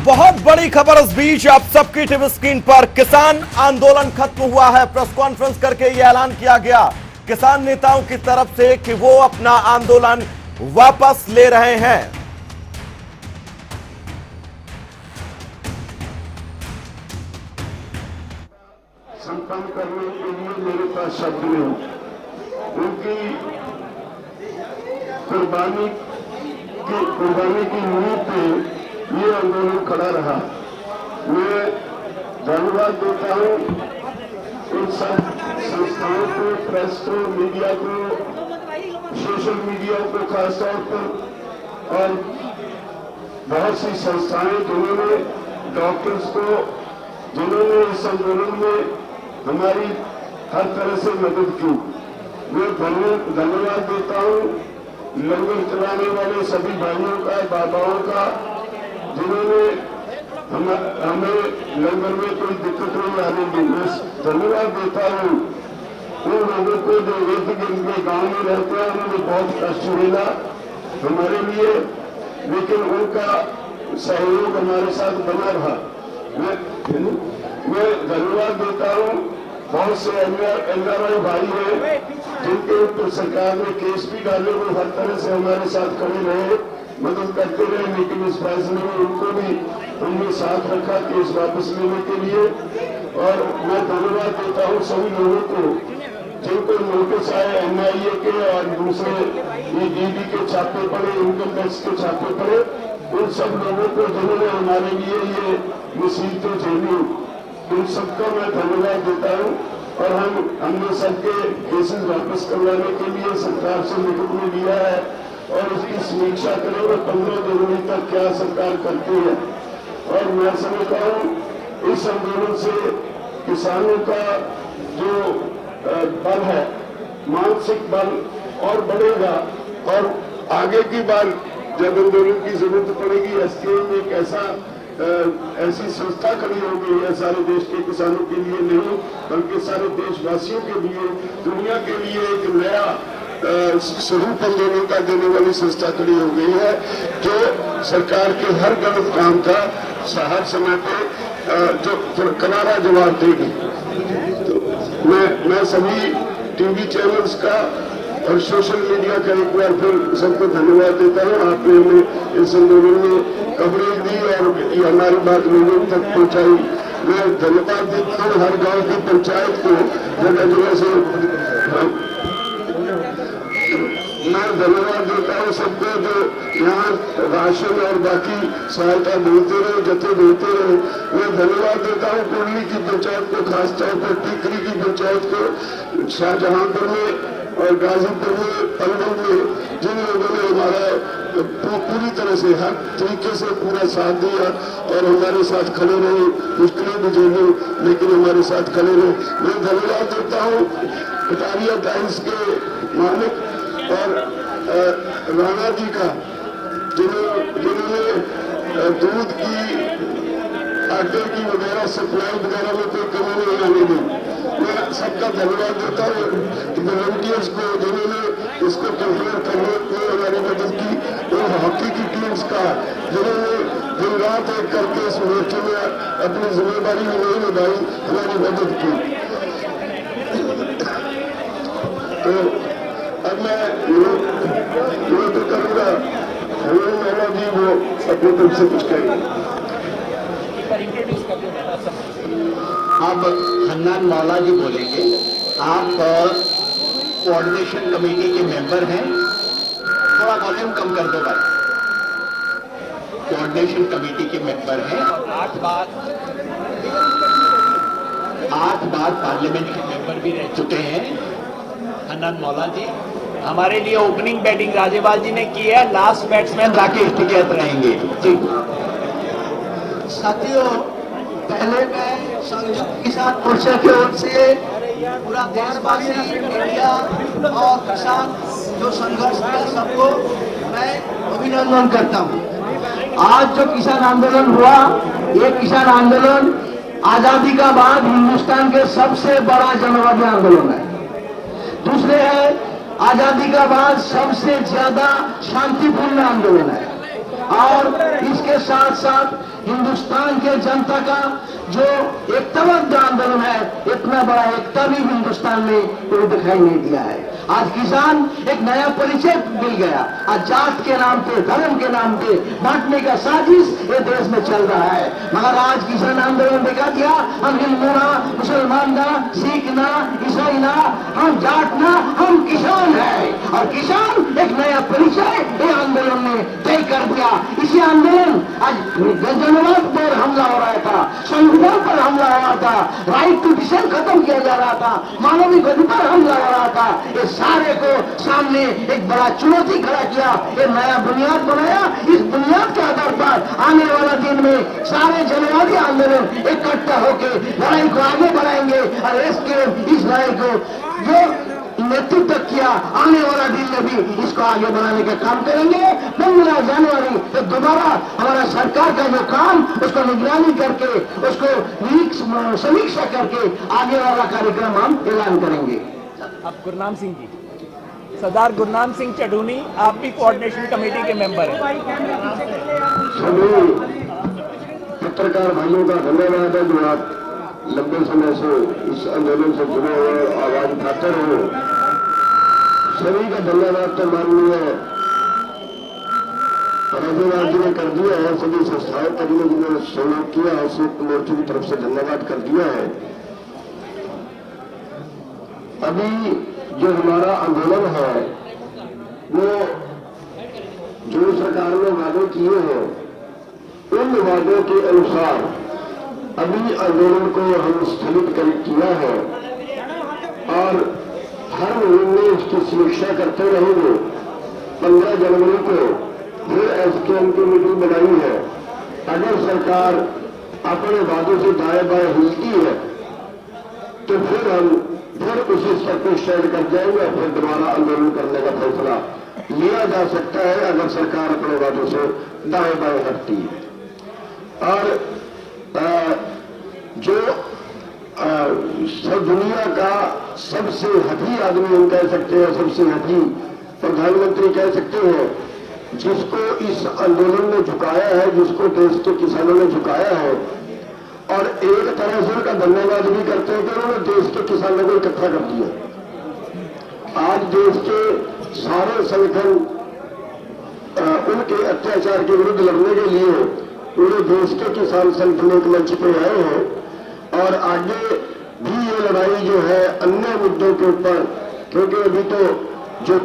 बहुत बड़ी खबर इस बीच आप सबकी टीवी स्क्रीन पर। किसान आंदोलन खत्म हुआ है। प्रेस कॉन्फ्रेंस करके यह ऐलान किया गया किसान नेताओं की तरफ से कि वो अपना आंदोलन वापस ले रहे हैं। संपन्न करने के लिए मेरे पास शब्द नहीं। उनकी कुर्बानी की नींव पे ये आंदोलन खड़ा रहा। मैं धन्यवाद देता हूँ इन सब संस्थाओं को, प्रेस को, मीडिया को, सोशल मीडिया को खासतौर पर, और बहुत सी संस्थाएं जिन्होंने डॉक्टर्स को, जिन्होंने इस आंदोलन में हमारी हर तरह से मदद की। मैं धन्यवाद देता हूँ लंगर चलाने वाले सभी भाइयों का, बाबाओं का, जिन्होंने हमें लंगर में कोई दिक्कत नहीं आने दी। मैं धन्यवाद देता हूँ उन लोगों को जो इर्द गिर्द के गाँव में रहते हैं। उन्होंने बहुत कष्ट झेला हमारे लिए, लेकिन उनका सहयोग हमारे साथ बना रहा। मैं धन्यवाद देता हूँ बहुत से एनआरआई भाई हैं जिनके ऊपर सरकार ने केस भी डाले, वो हर तरह से हमारे साथ खड़े रहे, मदद करते रहे, लेकिन इस फैसले में उनको भी हमने साथ रखा केस वापस लेने के लिए। और मैं धन्यवाद देता हूँ सभी लोगों को जिनको नोटिस आए एनआईए के और दूसरे ईडी के छापे पड़े, इनकम टैक्स के छापे पड़े, उन सब लोगों को जिन्होंने हमारे लिए ये मुसीबतें झेली, उन सबका मैं धन्यवाद देता हूँ। और हमने सबके केसेस वापस करवाने के लिए सरकार से लिखित में लिया है और उसकी समीक्षा करेंगे 15 जनवरी तक क्या सरकार करती है। और मैं समझता हूँ इस आंदोलन से किसानों का जो बल है, मानसिक बल और बढ़ेगा। और आगे की बार जब आंदोलन की जरूरत पड़ेगी, एसकेएम एक ऐसी संस्था खड़ी हो गई है सारे देश के किसानों के लिए नहीं, बल्कि सारे देशवासियों के लिए, दुनिया के लिए एक नया स्वरूप आंदोलन का देने वाली संस्था खड़ी हो गई है, जो सरकार के हर गलत काम का हर समय पे जो करारा जवाब देगी। तो मैं सभी टीवी चैनल्स का और सोशल मीडिया का एक बार फिर सबको धन्यवाद देता हूँ। आपने हमें इस आंदोलन में कवरेज दी और ये हमारी बात लोगों तक पहुँचाई। मैं धन्यवाद देता हूँ हर गांव की पंचायत को, जगह जगह से मैं धन्यवाद देता हूँ सबको जो यहाँ राशन और बाकी सहायता देते रहे, जत्थे देते रहे। मैं धन्यवाद देता हूँ कुर्ली की पंचायत को, खासतौर पर टीकरी की पंचायत को, शाहजहांपुर में और गाजीपुर में, पलवल में, जिन लोगों ने हमारा पूरी तरह से हर तरीके से पूरा साथ दिया और हमारे साथ खड़े रहे, मुश्किलें भी झेली लेकिन हमारे साथ खड़े रहे। मैं धन्यवाद देता हूँ कटारिया टाइम्स के मालिक और राणा जी का, जिन्होंने दूध की, आटे की वगैरह सप्लाई वगैरह में कोई कमी नहीं आने दी। मैं सबका धन्यवाद देता हूँ वॉलंटियर्स को जिन्होंने इसको कंट्रोल करने में हमारी मदद की, और हॉकी की टीम्स का जिन्होंने दिन रात एक करके इस मोर्चे में अपनी जिम्मेदारी नहीं निभाई, हमारी मदद की। तो अब मैं ये तो करूँगा, हमें मौला जी वो अपनी तरफ से कुछ कहेंगे। अब हन्नान मौला जी बोलेंगे। आप कोऑर्डिनेशन कमेटी के मेंबर हैं, थोड़ा वॉल्यूम कम कर दो भाई। कोऑर्डिनेशन कमेटी के मेंबर हैं, 8 बार पार्लियामेंट के मेंबर भी रह चुके हैं। हन्नान मौला जी हमारे लिए ओपनिंग बैटिंग राजेवाल जी ने की है, लास्ट बैट्समैन राकेश टिकैत रहेंगे जी। साथियों, पहले मैं संयुक्त किसान मोर्चा की ओर से पूरा देशवासी, मीडिया और किसान जो संघर्ष किया सबको मैं अभिनंदन करता हूँ। आज जो किसान आंदोलन हुआ, ये किसान आंदोलन आजादी का बाद हिंदुस्तान के सबसे बड़ा जनवादी आंदोलन है। दूसरे है आजादी का बाद सबसे ज्यादा शांतिपूर्ण आंदोलन है। और इसके के साथ साथ हिंदुस्तान के जनता का जो एकताबद्ध आंदोलन है, इतना बड़ा एकता भी हिंदुस्तान में कोई दिखाई नहीं दिया है। आज किसान एक नया परिचय मिल गया। आज जात के नाम पे, धर्म के नाम पे बांटने का साजिश ये देश में चल रहा है। मगर आज किसान आंदोलन दिखा दिया, हम हिंदू ना, मुसलमान ना, सिख ना, ईसाई ना, हम जाट ना, हम किसान है। और किसान एक नया परिचय ये आंदोलन ने तय कर दिया। इसी आंदोलन आज जनवाद पर हमला हो रहा था, संविधान पर हमला हो रहा था, राइट टू डिसीजन खत्म किया जा रहा था, मानविक अधिकार हमला हो रहा था। ये सारे को सामने एक बड़ा चुनौती खड़ा किया, एक नया बुनियाद बनाया। इस बुनियाद के आधार पर आने वाला दिन में सारे जनवादी आंदोलन इकट्ठा होकर लड़ाई को आगे बढ़ाएंगे और इसके इस लड़ाई को जो नेतृत्व किया, आने वाला दिन में भी इसको आगे बढ़ाने का काम करेंगे। 15 जनवरी तो दोबारा हमारा सरकार का जो काम, उसको निगरानी करके, उसको समीक्षा करके आगे वाला कार्यक्रम हम ऐलान करेंगे। अब गुरनाम सिंह जी, सरदार गुरनाम सिंह चढ़ूनी, आप भी कोऑर्डिनेशन कमेटी के मेंबर हैं। सभी पत्रकार भाइयों का धन्यवाद है जो आप लंबे समय से इस आंदोलन से जुड़े हुए आवाज उठाते रहे। सभी का धन्यवाद तो माननीय राज्यपाल जी ने कर दिया है, सभी संस्थाओं कर्मियों जिन्होंने सहयोग किया है, संयुक्त मोर्चे की तरफ से धन्यवाद कर दिया है। अभी जो हमारा आंदोलन है वो जो सरकार ने वादे किए हैं, उन वादों के अनुसार अभी आंदोलन को हम स्थगित किया है और हर महीने इसकी समीक्षा करते रहेंगे। 15 जनवरी को फिर एसकेएम की मीटिंग बनाई है। अगर सरकार अपने वादों से दाएं बाएं हिलती है तो फिर हम उसी स्तर पर स्टैंड कर जाएंगे और फिर दोबारा आंदोलन करने का फैसला लिया जा सकता है अगर सरकार अपने वादों से दाएं बाएं हटती है। और जो सब दुनिया का सबसे हठी आदमी हम कह सकते हैं, सबसे हठी प्रधानमंत्री कह सकते हैं, जिसको इस आंदोलन ने झुकाया है, जिसको देश के किसानों ने झुकाया है, और एक तरह से उनका धन्यवाद भी करते हैं कि उन्होंने देश के किसानों को इकट्ठा कर दिया। आज देश के सारे संगठन उनके अत्याचार के विरुद्ध लड़ने के लिए पूरे देश के किसान संगठन एक मंच पे आए हैं और आगे भी ये लड़ाई जो है अन्य मुद्दों के ऊपर, क्योंकि अभी तो जो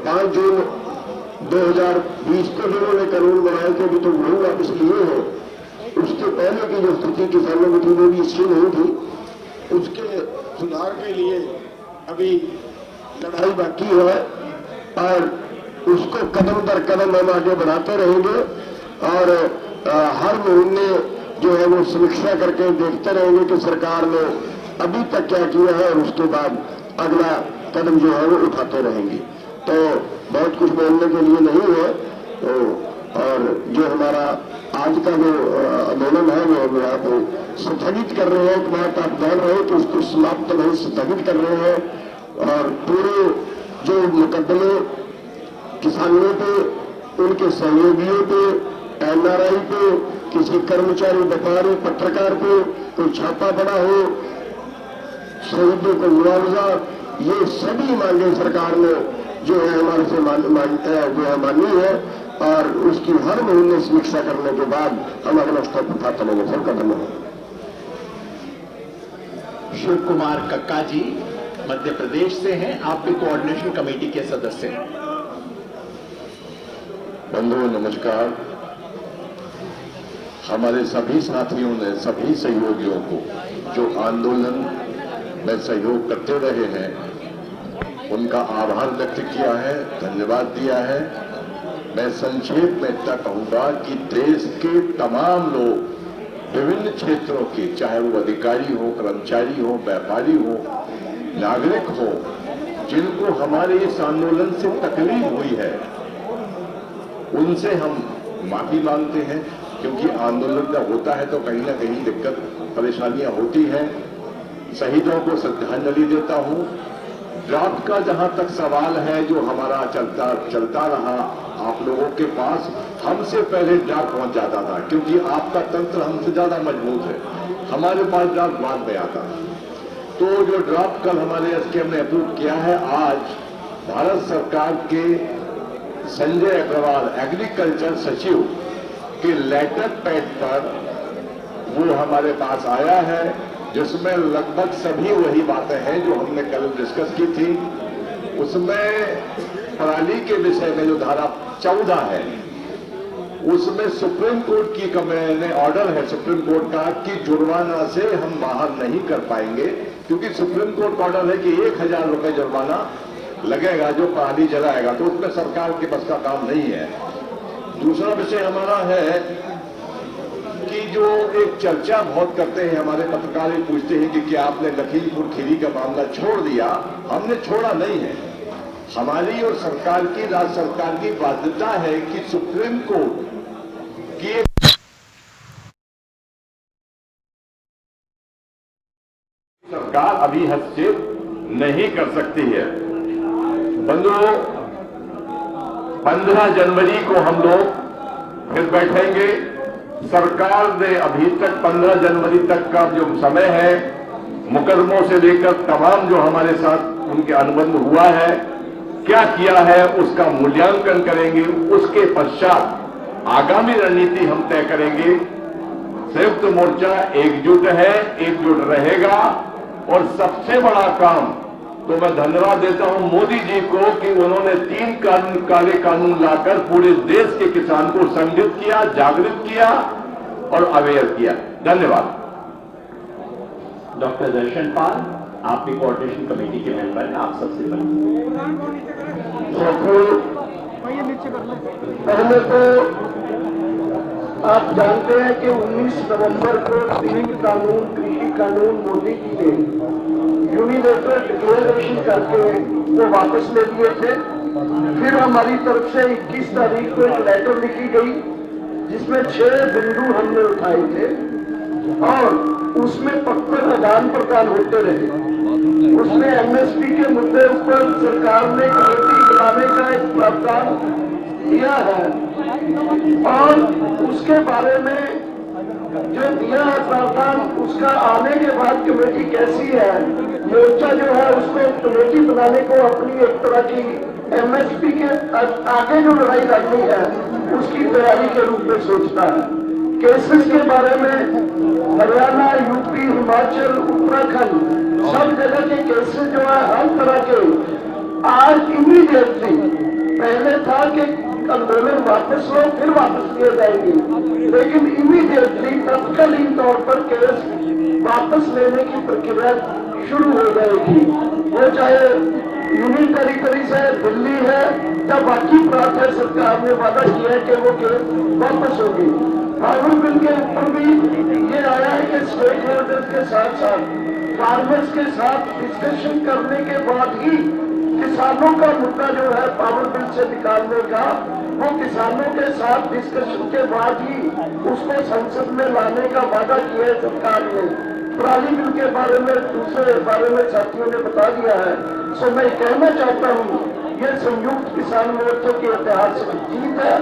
5 जून 2020 को जिन्होंने कानून बनाए थे, अभी तो वही वापस लिए हैं। उसके पहले की जो स्थिति किसानों की थी वो भी अच्छी नहीं थी। उसके सुधार के लिए अभी लड़ाई बाकी है और उसको कदम दर कदम हम आगे बढ़ाते रहेंगे और हर महीने जो है वो समीक्षा करके देखते रहेंगे कि सरकार ने अभी तक क्या किया है और उसके बाद अगला कदम जो है वो उठाते रहेंगे। तो बहुत कुछ बोलने के लिए नहीं है तो, और जो हमारा आज का जो आंदोलन है वो हम यहाँ पे स्थगित कर रहे हैं। एक बात आप जान रहे हैं कि उसको समाप्त नहीं, स्थगित कर रहे हैं और पूरे जो मुकदमे किसानों पे, उनके सहयोगियों पे, एनआरआई पे, किसी कर्मचारी, व्यापारी, पत्रकार पे कोई छापा पड़ा हो, शहीदों को मुआवजा, ये सभी मांगे सरकार ने जो है हमारे से जो है मानी है और उसकी हर महीने समीक्षा करने के बाद हम अगला स्टेप उठाते रहेंगे। सबका धन्यवाद। शिव कुमार कक्का जी मध्य प्रदेश से हैं, आप भी कोऑर्डिनेशन कमेटी के सदस्य हैं। बंधुओं नमस्कार। हमारे सभी साथियों ने, सभी सहयोगियों को जो आंदोलन में सहयोग करते रहे हैं उनका आभार व्यक्त किया है, धन्यवाद दिया है। मैं संक्षेप में इतना कहूंगा कि देश के तमाम लोग विभिन्न क्षेत्रों के, चाहे वो अधिकारी हो, कर्मचारी हो, व्यापारी हो, नागरिक हो, जिनको हमारे इस आंदोलन से तकलीफ हुई है, उनसे हम माफी मांगते हैं, क्योंकि आंदोलन जब होता है तो कहीं ना कहीं दिक्कत परेशानियां होती हैं। शहीदों को श्रद्धांजलि देता हूं, ड्राफ्ट का जहां तक सवाल है, जो हमारा चलता रहा, आप लोगों के पास हमसे पहले ड्राफ्ट पहुंच जाता था, क्योंकि आपका तंत्र हमसे ज्यादा मजबूत है। हमारे पास ड्राफ्ट बाद में आता था। तो जो ड्राफ्ट कल हमारे एसकेएम ने अप्रूव किया है, आज भारत सरकार के संजय अग्रवाल एग्रीकल्चर सचिव के लेटर पैड पर वो हमारे पास आया है, जिसमें लगभग सभी वही बातें हैं जो हमने कल डिस्कस की थी। उसमें पराली के विषय में जो धारा 14 है, उसमें सुप्रीम कोर्ट की मैंने ऑर्डर है सुप्रीम कोर्ट का कि जुर्माना से हम बाहर नहीं कर पाएंगे, क्योंकि सुप्रीम कोर्ट का ऑर्डर है कि 1000 रुपए जुर्माना लगेगा जो पराली जलाएगा, तो उसमें सरकार के बस का काम नहीं है। दूसरा विषय हमारा है कि जो एक चर्चा बहुत करते हैं हमारे पत्रकार, पूछते हैं कि क्या आपने लखीमपुर खीरी का मामला छोड़ दिया? हमने छोड़ा नहीं है। हमारी और सरकार की, राज्य सरकार की बाध्यता है कि सुप्रीम कोर्ट की सरकार अभी हस्तक्षेप नहीं कर सकती है। बंधुओं, 15 जनवरी को हम लोग फिर बैठेंगे। सरकार ने अभी तक 15 जनवरी तक का जो समय है, मुकदमों से लेकर तमाम जो हमारे साथ उनके अनुबंध हुआ है, क्या किया है, उसका मूल्यांकन करेंगे। उसके पश्चात आगामी रणनीति हम तय करेंगे। संयुक्त मोर्चा एकजुट है, एकजुट रहेगा। और सबसे बड़ा काम तो मैं धन्यवाद देता हूं मोदी जी को कि उन्होंने 3 काले कानून लाकर पूरे देश के किसान को संगठित किया, जागृत किया और अवेयर किया। धन्यवाद। डॉक्टर दर्शन पाल, आप भी कोऑर्डिनेशन कमेटी के मेंबर हैं, आप सबसे पहले तो आप जानते हैं कि 19 नवंबर को 3 कानून, कृषि कानून मोदी जी ने यूनिलेटरल डिक्लेरेशन करके वो वापस ले लिए थे। फिर हमारी तरफ से 21 तारीख को एक लेटर लिखी गई जिसमें 6 बिंदु हमने उठाए थे और उसमें पत्र आदान प्रदान होते रहे। उसमें एमएसपी के मुद्दे पर सरकार ने कमेटी बनाने का एक प्रावधान दिया है और उसके बारे में जो दिया है प्रावधान, उसका आने के बाद कमेटी कैसी है, मोर्चा जो है उसको कमेटी बनाने को अपनी एक तरह की एमएसपी के आगे जो लड़ाई लड़नी है उसकी तैयारी के रूप में सोचता है। केसेस के बारे में हरियाणा, यूपी, हिमाचल, उत्तराखंड सब जगह के केसेस जो है हर तरह के आज इमीडिएटली, पहले था कि आंदोलन वापस लो फिर वापस लिए जाएंगे, लेकिन इमीडिएटली तत्कालीन तौर पर केस वापस लेने की प्रक्रिया शुरू हो जाएगी। वो चाहे यूनियन टेरिटरी से दिल्ली है या बाकी प्रांत है, सरकार ने वादा किया है कि वो केस वापस होगी। पावर बिल के ऊपर भी ये आया है कि स्टेक होल्डर्स के साथ साथ फार्मर्स के साथ डिस्कशन करने के बाद ही किसानों का मुद्दा जो है पावर बिल से निकालने का, वो किसानों के साथ डिस्कशन के बाद ही उसको संसद में लाने का वादा किया है सरकार ने। पराली बिल के बारे में, दूसरे बारे में साथियों ने बता दिया है। सो मैं कहना चाहता हूँ ये संयुक्त किसान मोर्चा की ऐतिहासिक जीत है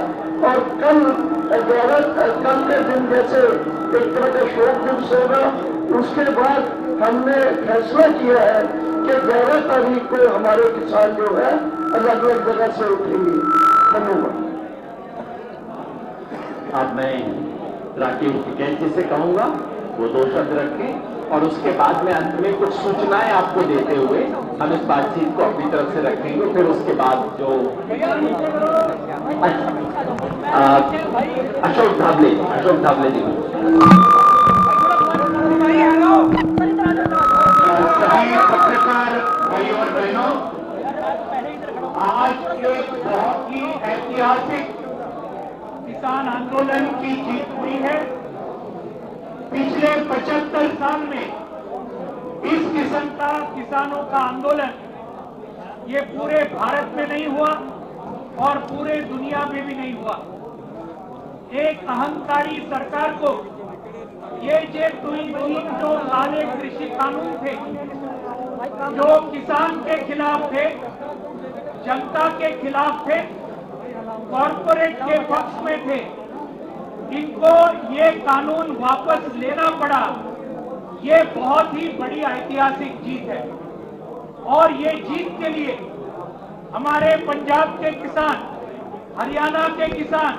और कल के दिन जैसे एक तरह का शोक दिवस होगा, उसके बाद हमने फैसला किया है कि 11 तारीख को हमारे किसान जो है अलग अलग जगह से उठेंगे। धन्यवाद। अब मैं राकेश टिकैत से कहूंगा वो 2 शब्द रखें और उसके बाद में अंत में कुछ सूचनाएं आपको देते हुए हम इस बातचीत को अपनी तरफ से रखेंगे। फिर उसके बाद जो अशोक धाबले जी सभी पत्रकार भाई और बहनों, आज एक बहुत ही ऐतिहासिक किसान आंदोलन की जीत हुई है। पिछले 75 साल में इस किस्म का किसानों का आंदोलन ये पूरे भारत में नहीं हुआ और पूरे दुनिया में भी नहीं हुआ। एक अहंकारी सरकार को ये जो काले कृषि कानून थे जो किसान के खिलाफ थे, जनता के खिलाफ थे, कॉरपोरेट के पक्ष में थे, इनको ये कानून वापस लेना पड़ा। ये बहुत ही बड़ी ऐतिहासिक जीत है और ये जीत के लिए हमारे पंजाब के किसान, हरियाणा के किसान,